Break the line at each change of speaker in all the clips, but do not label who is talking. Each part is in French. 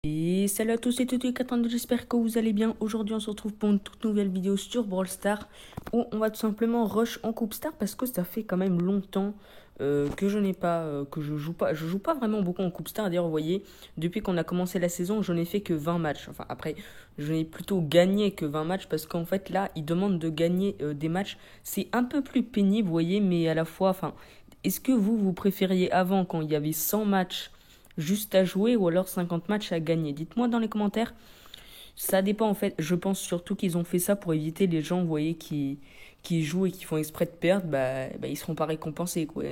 Et salut à tous et toutes les 82, j'espère que vous allez bien. Aujourd'hui on se retrouve pour une toute nouvelle vidéo sur Brawl Stars où on va tout simplement rush en Coupe Star parce que ça fait quand même longtemps que je n'ai pas, que je joue pas vraiment beaucoup en Coupe Star. D'ailleurs vous voyez, depuis qu'on a commencé la saison je n'ai fait que 20 matchs. Enfin après je n'ai plutôt gagné que 20 matchs parce qu'en fait là ils demandent de gagner des matchs. C'est un peu plus pénible vous voyez, mais à la fois, enfin, est-ce que vous préfériez avant quand il y avait 100 matchs juste à jouer ou alors 50 matchs à gagner? Dites-moi dans les commentaires. Ça dépend en fait. Je pense surtout qu'ils ont fait ça pour éviter les gens, vous voyez, qui jouent et qui font exprès de perdre. Bah ils seront pas récompensés, quoi.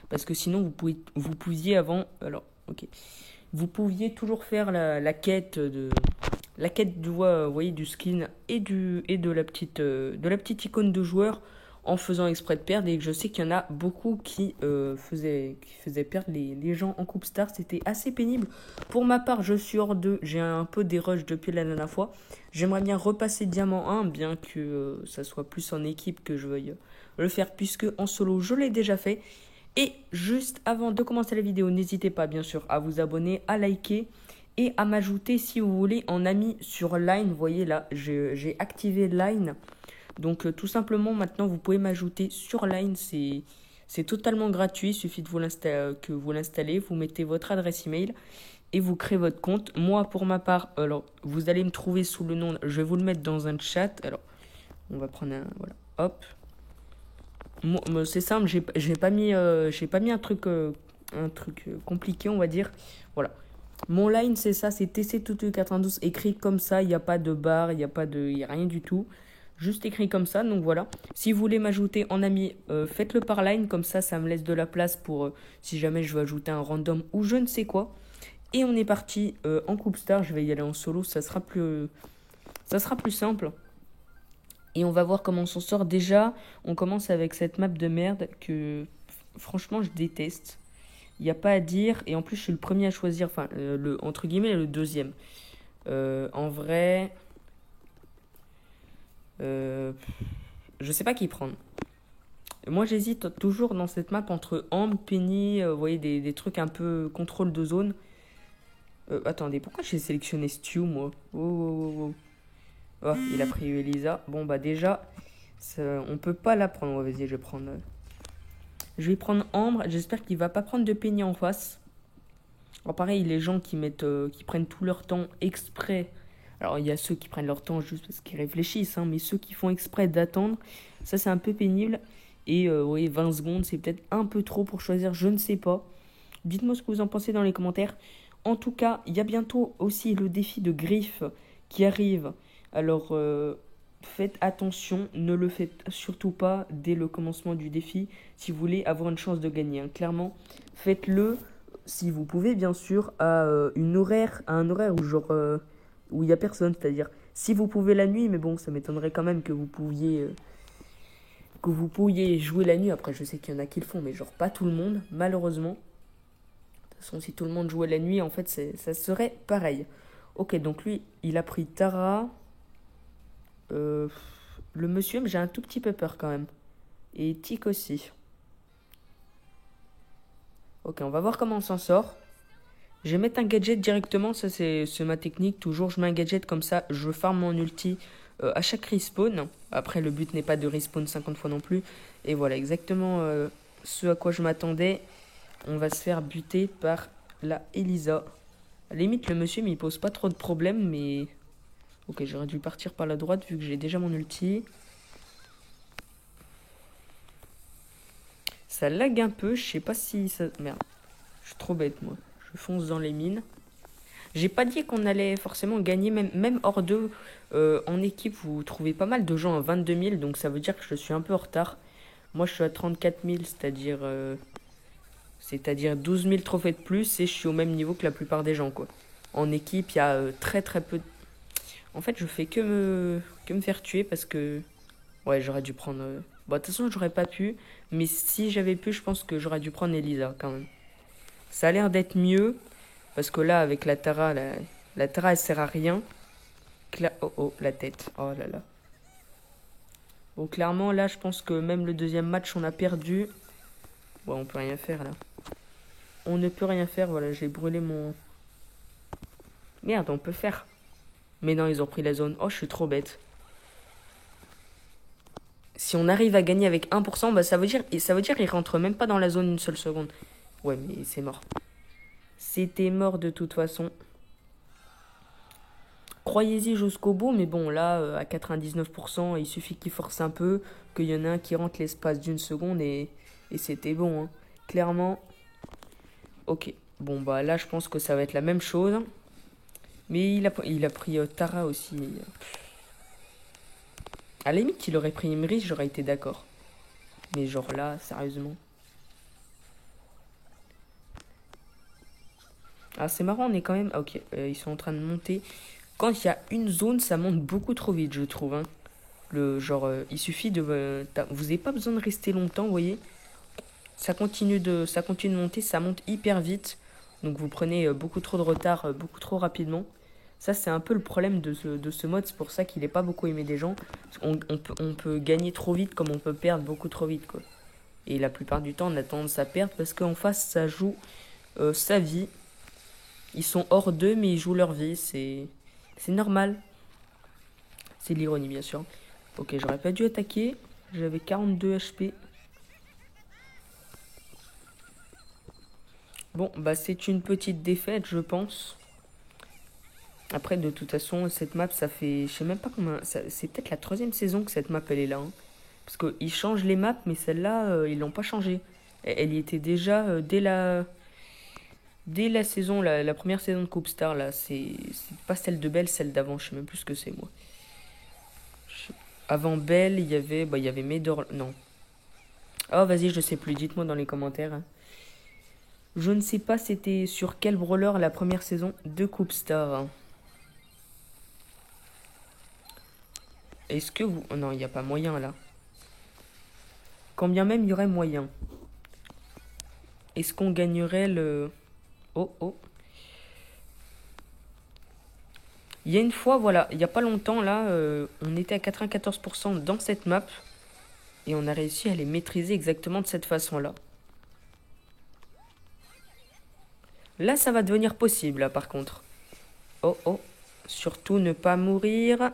Parce que sinon, vous pouviez avant. Alors, ok. Vous pouviez toujours faire la quête du, vous voyez, du skin et de la petite icône de joueur en faisant exprès de perdre. Et je sais qu'il y en a beaucoup qui faisaient perdre les gens en Coupe Star. C'était assez pénible. Pour ma part, je suis hors 2. J'ai un peu des rushs depuis la dernière fois. J'aimerais bien repasser Diamant 1, bien que ça soit plus en équipe que je veuille le faire, puisque en solo, je l'ai déjà fait. Et juste avant de commencer la vidéo, n'hésitez pas bien sûr à vous abonner, à liker et à m'ajouter si vous voulez en ami sur Line. Vous voyez là, j'ai activé Line. Donc tout simplement maintenant vous pouvez m'ajouter sur Line. C'est totalement gratuit. Il suffit de que vous l'installez, vous mettez votre adresse email et vous créez votre compte. Moi pour ma part, alors vous allez me trouver sous le nom, je vais vous le mettre dans un chat. Alors on va prendre un, voilà, hop. C'est simple, j'ai pas mis un truc compliqué, on va dire. Voilà. Mon line, c'est ça, c'est TC92 écrit comme ça. Il n'y a pas de barre, il y a rien du tout. Juste écrit comme ça, donc voilà. Si vous voulez m'ajouter en ami, faites-le par line, comme ça me laisse de la place pour si jamais je veux ajouter un random ou je ne sais quoi. Et on est parti en Coupe Star. Je vais y aller en solo, ça sera plus simple. Et on va voir comment on s'en sort. Déjà, on commence avec cette map de merde que franchement je déteste. Il n'y a pas à dire. Et en plus, je suis le premier à choisir, enfin, entre guillemets, le deuxième. En vrai, je sais pas qui prendre. Moi, j'hésite toujours dans cette map entre Ambre, Penny, vous voyez, des trucs un peu contrôle de zone. Attendez, pourquoi j'ai sélectionné Stu, moi? Oh, il a pris Elisa. Bon, bah déjà, on peut pas la prendre. Ouais, vas-y, je vais prendre Ambre. J'espère qu'il va pas prendre de Penny en face. Alors pareil, les gens qui prennent tout leur temps exprès. Alors il y a ceux qui prennent leur temps juste parce qu'ils réfléchissent, hein, mais ceux qui font exprès d'attendre, ça c'est un peu pénible. Et oui, 20 secondes, c'est peut-être un peu trop pour choisir, je ne sais pas. Dites-moi ce que vous en pensez dans les commentaires. En tout cas, il y a bientôt aussi le défi de griffe qui arrive. Alors faites attention, ne le faites surtout pas dès le commencement du défi si vous voulez avoir une chance de gagner, hein. Clairement, faites-le si vous pouvez bien sûr à un horaire où genre où il y a personne, c'est-à-dire si vous pouvez la nuit, mais bon, ça m'étonnerait quand même que vous pourriez jouer la nuit. Après, je sais qu'il y en a qui le font, mais genre pas tout le monde, malheureusement. De toute façon, si tout le monde jouait la nuit, en fait, ça serait pareil. Ok, donc lui, il a pris Tara. Le monsieur, j'ai un tout petit peu peur quand même. Et Tic aussi. Ok, on va voir comment on s'en sort. Je vais mettre un gadget directement, ça c'est ma technique. Toujours, je mets un gadget comme ça, je farm mon ulti à chaque respawn. Après, le but n'est pas de respawn 50 fois non plus. Et voilà, exactement ce à quoi je m'attendais. On va se faire buter par la Elisa. À la limite, le monsieur m'y pose pas trop de problèmes, mais... Ok, j'aurais dû partir par la droite vu que j'ai déjà mon ulti. Ça lag un peu, je sais pas si ça... Merde, je suis trop bête moi. Je fonce dans les mines. J'ai pas dit qu'on allait forcément gagner, même hors 2. En équipe, vous trouvez pas mal de gens à 22 000, donc ça veut dire que je suis un peu en retard. Moi, je suis à 34 000, c'est-à-dire 12 000 trophées de plus, et je suis au même niveau que la plupart des gens, quoi. En équipe, il y a très très peu... En fait, je fais que me faire tuer parce que... Ouais, j'aurais dû prendre... Bon, de toute façon, j'aurais pas pu, mais si j'avais pu, je pense que j'aurais dû prendre Elisa, quand même. Ça a l'air d'être mieux, parce que là, avec la Tara, la Tara, elle sert à rien. Oh, la tête. Oh là là. Bon, clairement, là, je pense que même le deuxième match, on a perdu. Bon, on peut rien faire, là. On ne peut rien faire, voilà, j'ai brûlé mon... Merde, on peut faire. Mais non, ils ont pris la zone. Oh, je suis trop bête. Si on arrive à gagner avec 1%, bah ça veut dire qu'ils rentrent même pas dans la zone une seule seconde. Ouais, mais c'est mort. C'était mort de toute façon. Croyez-y jusqu'au bout, mais bon, là, à 99%, il suffit qu'il force un peu, qu'il y en a un qui rentre l'espace d'une seconde et c'était bon. Hein. Clairement. Ok. Bon, bah là, je pense que ça va être la même chose. Mais il a pris Tara aussi. À la limite, qu'il aurait pris Imri, j'aurais été d'accord. Mais genre là, sérieusement. Ah, c'est marrant, on est quand même... Ah, ok, ils sont en train de monter. Quand il y a une zone, ça monte beaucoup trop vite, je trouve. Hein. Il suffit de... vous n'avez pas besoin de rester longtemps, vous voyez. Ça continue de monter, ça monte hyper vite. Donc vous prenez beaucoup trop de retard, beaucoup trop rapidement. Ça, c'est un peu le problème de ce mode. C'est pour ça qu'il n'est pas beaucoup aimé des gens. On peut gagner trop vite comme on peut perdre beaucoup trop vite, quoi. Et la plupart du temps, on a tendance à perdre parce qu'en face, ça joue sa vie. Ils sont hors d'eux, mais ils jouent leur vie. C'est normal. C'est de l'ironie, bien sûr. Ok, j'aurais pas dû attaquer. J'avais 42 HP. Bon, bah c'est une petite défaite, je pense. Après, de toute façon, cette map, ça fait... Je sais même pas combien... C'est peut-être la 3e saison que cette map, elle est là. Hein. Parce qu'ils changent les maps, mais celle-là, ils l'ont pas changée. Elle y était déjà dès la saison, la première saison de Coupe Star, là. C'est pas celle de Belle, celle d'avant. Je sais même plus ce que c'est, moi. Avant Belle, il y avait Médor... Non. Oh, vas-y, je sais plus. Dites-moi dans les commentaires. Hein. Je ne sais pas c'était sur quel brawler la première saison de Coupe Star. Hein. Est-ce que vous... Oh non, il n'y a pas moyen, là. Quand bien même il y aurait moyen. Est-ce qu'on gagnerait le... Oh, oh. Il y a une fois, voilà, il n'y a pas longtemps, là, on était à 94% dans cette map. Et on a réussi à les maîtriser exactement de cette façon-là. Là, ça va devenir possible, là, par contre. Oh, oh. Surtout ne pas mourir.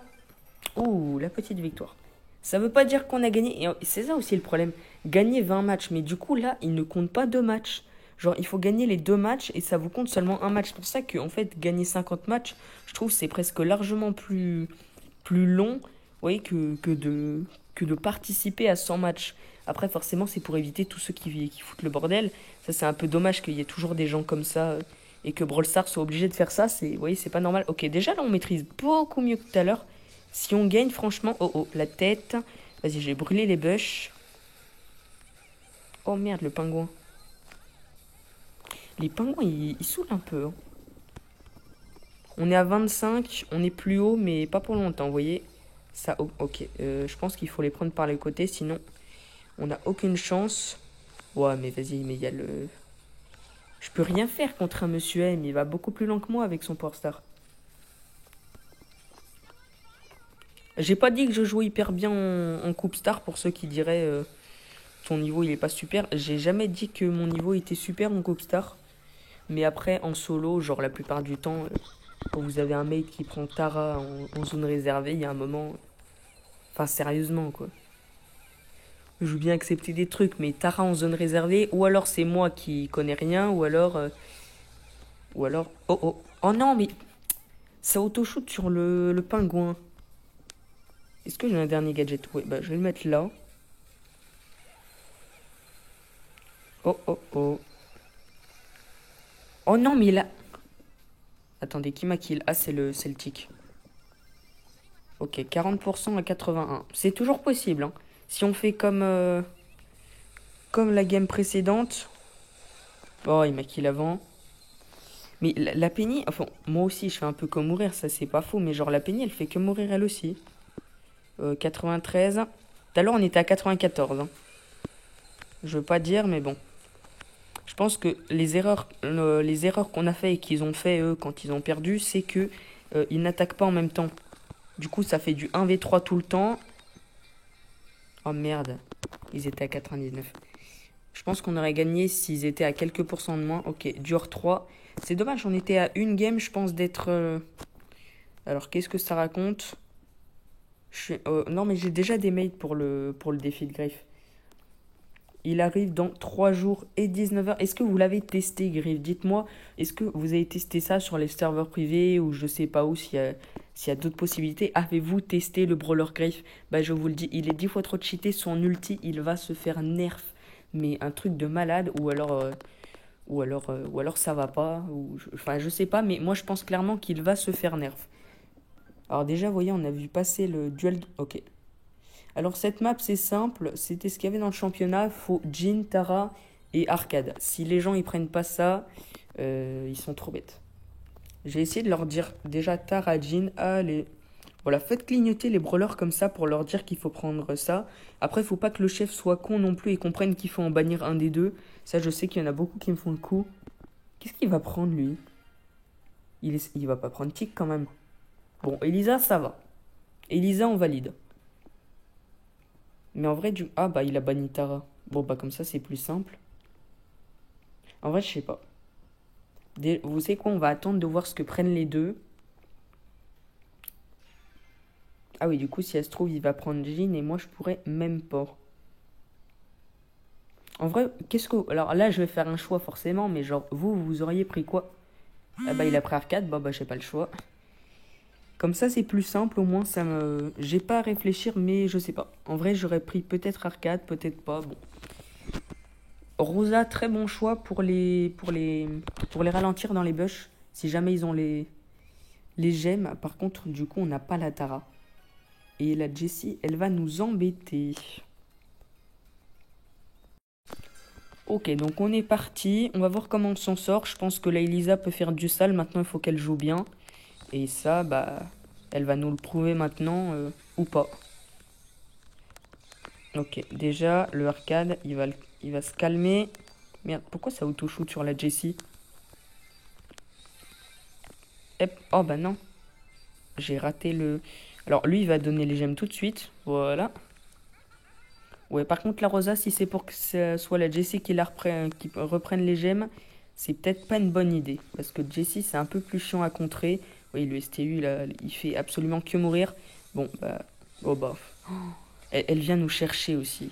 Ouh, la petite victoire. Ça veut pas dire qu'on a gagné. Et c'est ça aussi le problème. Gagner 20 matchs. Mais du coup, là, il ne compte pas 2 matchs. Genre, il faut gagner les 2 matchs et ça vous compte seulement un match. C'est pour ça que, en fait, gagner 50 matchs, je trouve c'est presque largement plus long, vous voyez, que de participer à 100 matchs. Après, forcément, c'est pour éviter tous ceux qui foutent le bordel. Ça, c'est un peu dommage qu'il y ait toujours des gens comme ça et que Brawl Stars soit obligé de faire ça. Vous voyez, c'est pas normal. Ok, déjà, là, on maîtrise beaucoup mieux que tout à l'heure. Si on gagne, franchement... Oh, oh, la tête. Vas-y, j'ai brûlé les bush. Oh, merde, le pingouin. Les pingouins, ils saoulent un peu. Hein. On est à 25. On est plus haut, mais pas pour longtemps, vous voyez. Ça, oh, ok. Je pense qu'il faut les prendre par les côtés, sinon... On n'a aucune chance. Ouais, mais vas-y, mais il y a le... Je peux rien faire contre un monsieur M. Il va beaucoup plus loin que moi avec son Power Star. J'ai pas dit que je jouais hyper bien en Coupe Star pour ceux qui diraient ton niveau il est pas super. J'ai jamais dit que mon niveau était super en Coupe Star. Mais après en solo, genre la plupart du temps, quand vous avez un mec qui prend Tara en zone réservée, il y a un moment... Enfin sérieusement quoi. Je veux bien accepter des trucs, mais Tara en zone réservée, ou alors c'est moi qui connais rien, ou alors... Oh oh. Oh non mais... Ça auto-shoot sur le pingouin. Est-ce que j'ai un dernier gadget? Oui, bah je vais le mettre là. Oh, oh, oh. Oh non, mais il a... Attendez, qui m'a kill? Ah, c'est le Celtic. Ok, 40% à 81. C'est toujours possible, hein. Si on fait comme la game précédente... Oh, il m'a kill avant. Mais la Penny... Enfin, moi aussi, je fais un peu comme mourir, ça c'est pas faux. Mais genre, la Penny, elle fait que mourir elle aussi. 93. Tout à l'heure, on était à 94. Hein. Je veux pas dire, mais bon. Je pense que les erreurs qu'on a fait et qu'ils ont fait, eux, quand ils ont perdu, c'est que ils n'attaquent pas en même temps. Du coup, ça fait du 1v3 tout le temps. Oh merde. Ils étaient à 99. Je pense qu'on aurait gagné s'ils étaient à quelques pourcents de moins. Ok, dur 3. C'est dommage, on était à une game, je pense, d'être... Alors, qu'est-ce que ça raconte? Non, mais j'ai déjà des mails pour le défi de griffe. Il arrive dans 3 jours et 19 heures. Est-ce que vous l'avez testé, Griff? Dites-moi, est-ce que vous avez testé ça sur les serveurs privés ou je sais pas où, s'il y a d'autres possibilités? Avez-vous testé le Brawler Griff? Bah, je vous le dis, il est 10 fois trop cheaté. Son ulti, il va se faire nerf. Mais un truc de malade ou alors ça va pas. Enfin, je sais pas, mais moi je pense clairement qu'il va se faire nerf. Alors, déjà, vous voyez, on a vu passer le duel. Ok. Alors cette map c'est simple, c'était ce qu'il y avait dans le championnat, faut Jhin, Tara et Arcade. Si les gens ils prennent pas ça, ils sont trop bêtes. J'ai essayé de leur dire déjà Tara, Jhin, allez. Voilà, faites clignoter les brawlers comme ça pour leur dire qu'il faut prendre ça. Après, faut pas que le chef soit con non plus et comprenne qu'il faut en bannir un des deux. Ça, je sais qu'il y en a beaucoup qui me font le coup. Qu'est-ce qu'il va prendre lui? Il va pas prendre tic quand même. Bon, Elisa, ça va. Elisa, on valide. Mais en vrai, ah bah il a banni Tara. Bon bah comme ça c'est plus simple. En vrai, je sais pas. Vous savez quoi, on va attendre de voir ce que prennent les deux. Ah oui, du coup, si elle se trouve, il va prendre Jhin et moi je pourrais même pas. En vrai, qu'est-ce que... Alors là, je vais faire un choix forcément, mais genre, vous auriez pris quoi? Ah bah il a pris Arcade, bah j'ai pas le choix. Comme ça, c'est plus simple, au moins, ça me... J'ai pas à réfléchir, mais je sais pas. En vrai, j'aurais pris peut-être Arcade, peut-être pas, bon. Rosa, très bon choix pour les ralentir dans les bush, si jamais ils ont les gemmes. Par contre, du coup, on n'a pas la Tara. Et la Jessie, elle va nous embêter. Ok, donc on est parti. On va voir comment on s'en sort. Je pense que la Elisa peut faire du sale. Maintenant, il faut qu'elle joue bien. Et ça, bah, elle va nous le prouver maintenant ou pas. Ok, déjà, le arcade, il va se calmer. Merde, pourquoi ça auto-shoot sur la Jessie? Oh bah non. J'ai raté le... Alors lui, il va donner les gemmes tout de suite. Voilà. Ouais, par contre, la Rosa, si c'est pour que ce soit la Jessie qui reprenne les gemmes, c'est peut-être pas une bonne idée. Parce que Jessie, c'est un peu plus chiant à contrer. Oui, le STU, là, il fait absolument que mourir. Bon, bah... Oh bah... Elle vient nous chercher aussi.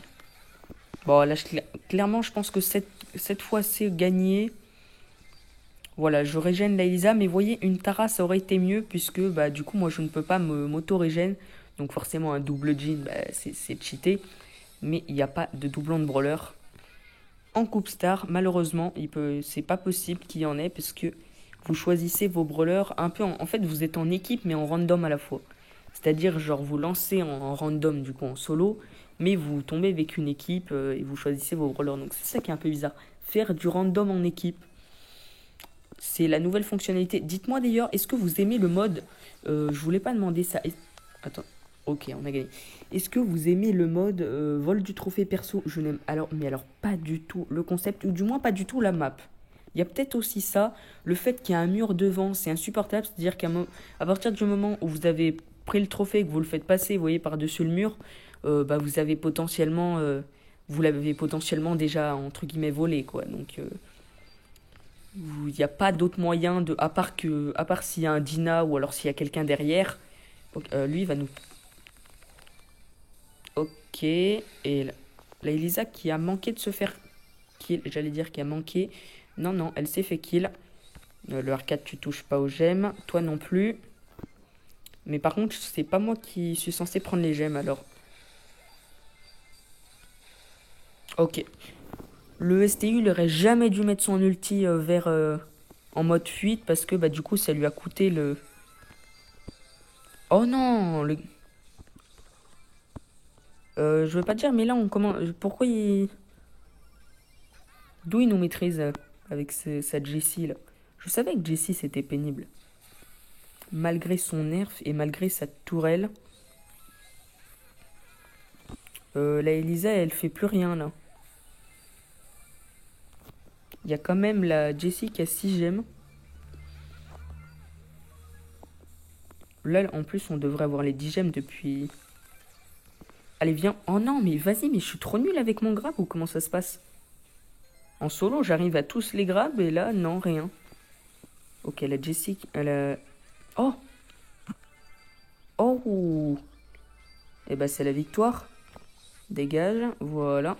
Bon, là, clairement, je pense que cette fois, c'est gagné. Voilà, je régène la Elisa, mais vous voyez, une Tara, ça aurait été mieux, puisque, bah, du coup, moi, je ne peux pas m'auto-régène. Donc, forcément, un double jean, bah, c'est cheaté. Mais il n'y a pas de doublon de brawler. En Coupe Star, malheureusement, c'est pas possible qu'il y en ait, parce que vous choisissez vos brawlers un peu... En fait, vous êtes en équipe, mais en random à la fois. C'est-à-dire, genre, vous lancez en random, du coup, en solo, mais vous tombez avec une équipe et vous choisissez vos brawlers. Donc, c'est ça qui est un peu bizarre. Faire du random en équipe, c'est la nouvelle fonctionnalité. Dites-moi d'ailleurs, est-ce que vous aimez le mode... je voulais pas demander ça. Attends, ok, on a gagné. Est-ce que vous aimez le mode vol du trophée perso? Je n'aime alors pas du tout le concept, ou du moins pas du tout la map. Il y a peut-être aussi ça, le fait qu'il y a un mur devant, c'est insupportable. C'est-à-dire qu'à partir du moment où vous avez pris le trophée, que vous le faites passer, vous voyez, par-dessus le mur, bah, vous l'avez potentiellement déjà, entre guillemets, volé, quoi. Donc... il n'y a pas d'autre moyen à part s'il y a un Dina ou alors s'il y a quelqu'un derrière. Lui il va nous... Ok. Et la Elisa qui a manqué de se faire kill. J'allais dire qui a manqué. Non, non, elle s'est fait kill. Le arcade, tu touches pas aux gemmes. Toi non plus. Mais par contre, c'est pas moi qui suis censé prendre les gemmes alors. Ok. Le STU, il aurait jamais dû mettre son ulti en mode fuite parce que bah du coup ça lui a coûté le... Oh non je veux pas dire, mais là on commence... Pourquoi il... D'où il nous maîtrise avec sa Jessie là? Je savais que Jessie c'était pénible. Malgré son nerf et malgré sa tourelle. La Elisa elle fait plus rien là. Il y a quand même la Jessie qui a 6 gemmes. Là en plus on devrait avoir les 10 gemmes depuis... Allez viens. Oh non mais vas-y, mais je suis trop nulle avec mon grab ou comment ça se passe? En solo, j'arrive à tous les grab et là, non, rien. Ok, la Jessica, elle a... Oh! Oh! Eh ben, c'est la victoire. Dégage, voilà.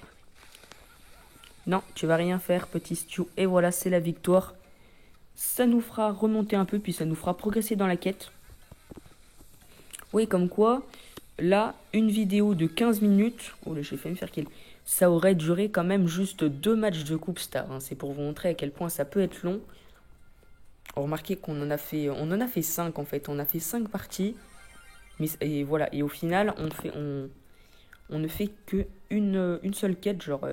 Non, tu vas rien faire, petit Stu. Et voilà, c'est la victoire. Ça nous fera remonter un peu, puis ça nous fera progresser dans la quête. Oui, comme quoi, là, une vidéo de 15 minutes... Oh, là, j'ai fait me faire kill. Ça aurait duré quand même juste 2 matchs de Coupe Star. Hein. C'est pour vous montrer à quel point ça peut être long. Remarquez qu'on en a fait... On en a fait 5, en fait. On a fait 5 parties. Mais, et voilà. Et au final, on ne fait que une seule quête, genre...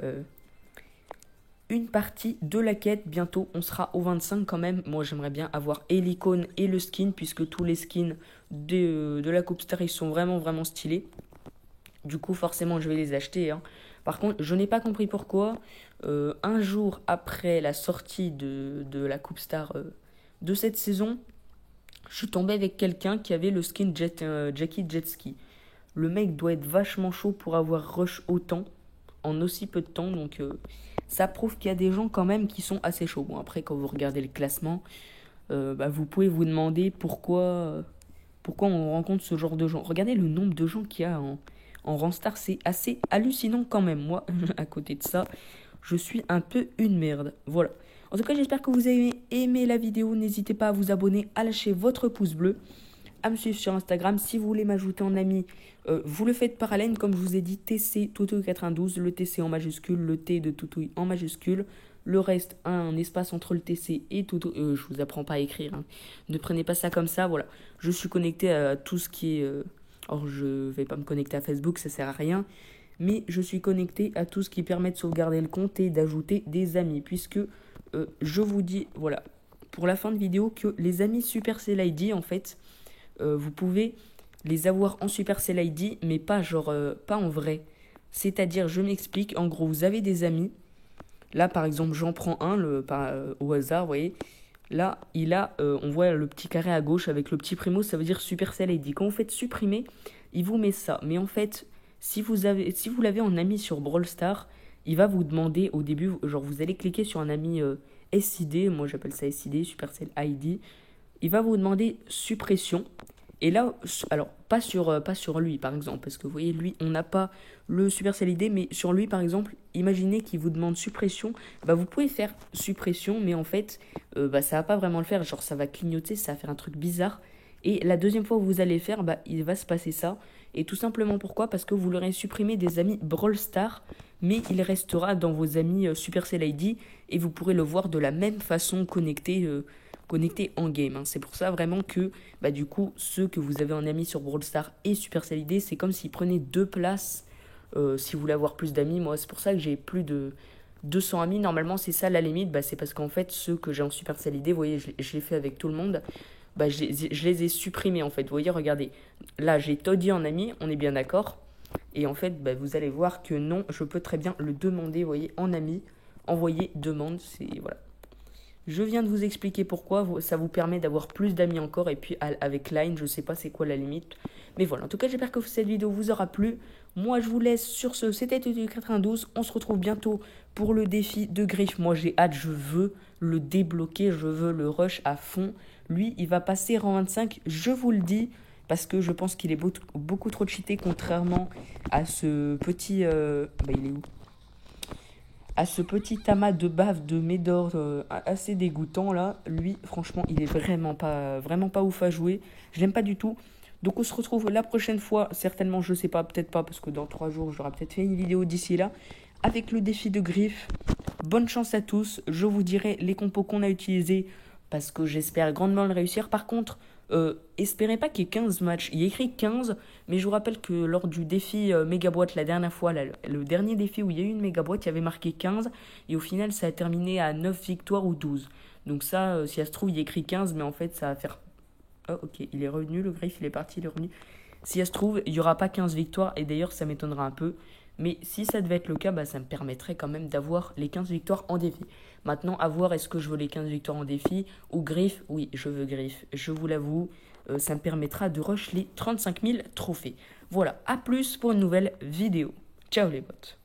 une partie de la quête. Bientôt, on sera au 25 quand même. Moi, j'aimerais bien avoir et l'icône et le skin, puisque tous les skins de la Coupe Star, ils sont vraiment stylés. Du coup, forcément, je vais les acheter. Hein. Par contre, je n'ai pas compris pourquoi, un jour après la sortie de la Coupe Star de cette saison, je suis tombé avec quelqu'un qui avait le skin Jackie Jetski. Le mec doit être vachement chaud pour avoir rush autant en aussi peu de temps. Donc ça prouve qu'il y a des gens quand même qui sont assez chauds. Bon, après, quand vous regardez le classement, vous pouvez vous demander pourquoi on rencontre ce genre de gens. Regardez le nombre de gens qu'il y a en Ranstar, c'est assez hallucinant quand même. Moi, à côté de ça, je suis un peu une merde. Voilà. En tout cas, j'espère que vous avez aimé la vidéo. N'hésitez pas à vous abonner, à lâcher votre pouce bleu, à me suivre sur Instagram. Si vous voulez m'ajouter en ami, vous le faites par haleine, comme je vous ai dit, TC Toutouille 92, le TC en majuscule, le T de Toutouille en majuscule. Le reste, un espace entre le TC et Toutouille. Je vous apprends pas à écrire. Hein. Ne prenez pas ça comme ça. Voilà. Je suis connecté à tout ce qui est... Or, je vais pas me connecter à Facebook, ça sert à rien. Mais je suis connecté à tout ce qui permet de sauvegarder le compte et d'ajouter des amis. Puisque je vous dis, voilà, pour la fin de vidéo, que les amis Supercell ID, en fait, vous pouvez les avoir en Supercell ID, mais pas genre, pas en vrai. C'est-à-dire, je m'explique, en gros, vous avez des amis. Là, par exemple, j'en prends un au hasard, vous voyez. Là, on voit le petit carré à gauche avec le petit primo, ça veut dire Supercell ID. Quand vous faites supprimer, il vous met ça. Mais en fait, si vous l'avez en ami sur Brawl Stars, il va vous demander au début, genre vous allez cliquer sur un ami SID, moi j'appelle ça SID, Supercell ID. Il va vous demander suppression. Et là, alors, pas sur lui, par exemple, parce que vous voyez, lui, on n'a pas le Supercell ID, mais sur lui, par exemple, imaginez qu'il vous demande suppression, vous pouvez faire suppression, mais en fait, ça va pas vraiment le faire, genre, ça va clignoter, ça va faire un truc bizarre, et la deuxième fois où vous allez le faire, il va se passer ça, et tout simplement pourquoi? Parce que vous l'aurez supprimé des amis Brawl Stars, mais il restera dans vos amis Supercell ID, et vous pourrez le voir de la même façon connecté en game. Hein. C'est pour ça vraiment que du coup ceux que vous avez en ami sur Brawl Stars et Supercell ID, c'est comme s'ils prenaient 2 places. Si vous voulez avoir plus d'amis, moi c'est pour ça que j'ai plus de 200 amis. Normalement c'est ça la limite, c'est parce qu'en fait ceux que j'ai en Supercell ID, vous voyez, je l'ai fait avec tout le monde, je les ai supprimés en fait. Vous voyez, regardez, là j'ai Toddy en ami, on est bien d'accord. Et en fait vous allez voir que non, je peux très bien le demander, vous voyez, en ami, envoyer demande, c'est voilà. Je viens de vous expliquer pourquoi, ça vous permet d'avoir plus d'amis encore, et puis avec Line, je sais pas c'est quoi la limite. Mais voilà, en tout cas j'espère que cette vidéo vous aura plu. Moi je vous laisse sur ce, c'était Tutu92, on se retrouve bientôt pour le défi de Griff. Moi j'ai hâte, je veux le débloquer, je veux le rush à fond. Lui il va passer rang 25, je vous le dis, parce que je pense qu'il est beaucoup trop cheaté, contrairement à ce petit... il est où? À ce petit amas de bave de Médor assez dégoûtant là, lui franchement il est vraiment pas ouf à jouer, je l'aime pas du tout. Donc on se retrouve la prochaine fois, certainement, je sais pas, peut-être pas, parce que dans 3 jours j'aurai peut-être fait une vidéo d'ici là, avec le défi de Griff. Bonne chance à tous, je vous dirai les compos qu'on a utilisés, parce que j'espère grandement le réussir. Par contre, espérez pas qu'il y ait 15 matchs. Il y a écrit 15, mais je vous rappelle que lors du défi méga boîte la dernière fois, là, le dernier défi où il y a eu une méga boîte, il y avait marqué 15, et au final ça a terminé à 9 victoires ou 12. Donc ça, si ça se trouve, il y a écrit 15, mais en fait ça va faire... Oh ok, il est revenu, le Griff, il est parti, il est revenu. Si ça se trouve, il n'y aura pas 15 victoires, et d'ailleurs ça m'étonnera un peu. Mais si ça devait être le cas, ça me permettrait quand même d'avoir les 15 victoires en défi. Maintenant, à voir, est-ce que je veux les 15 victoires en défi ou Griff? Oui, je veux Griff, je vous l'avoue. Ça me permettra de rush les 35 000 trophées. Voilà, à plus pour une nouvelle vidéo. Ciao les bots.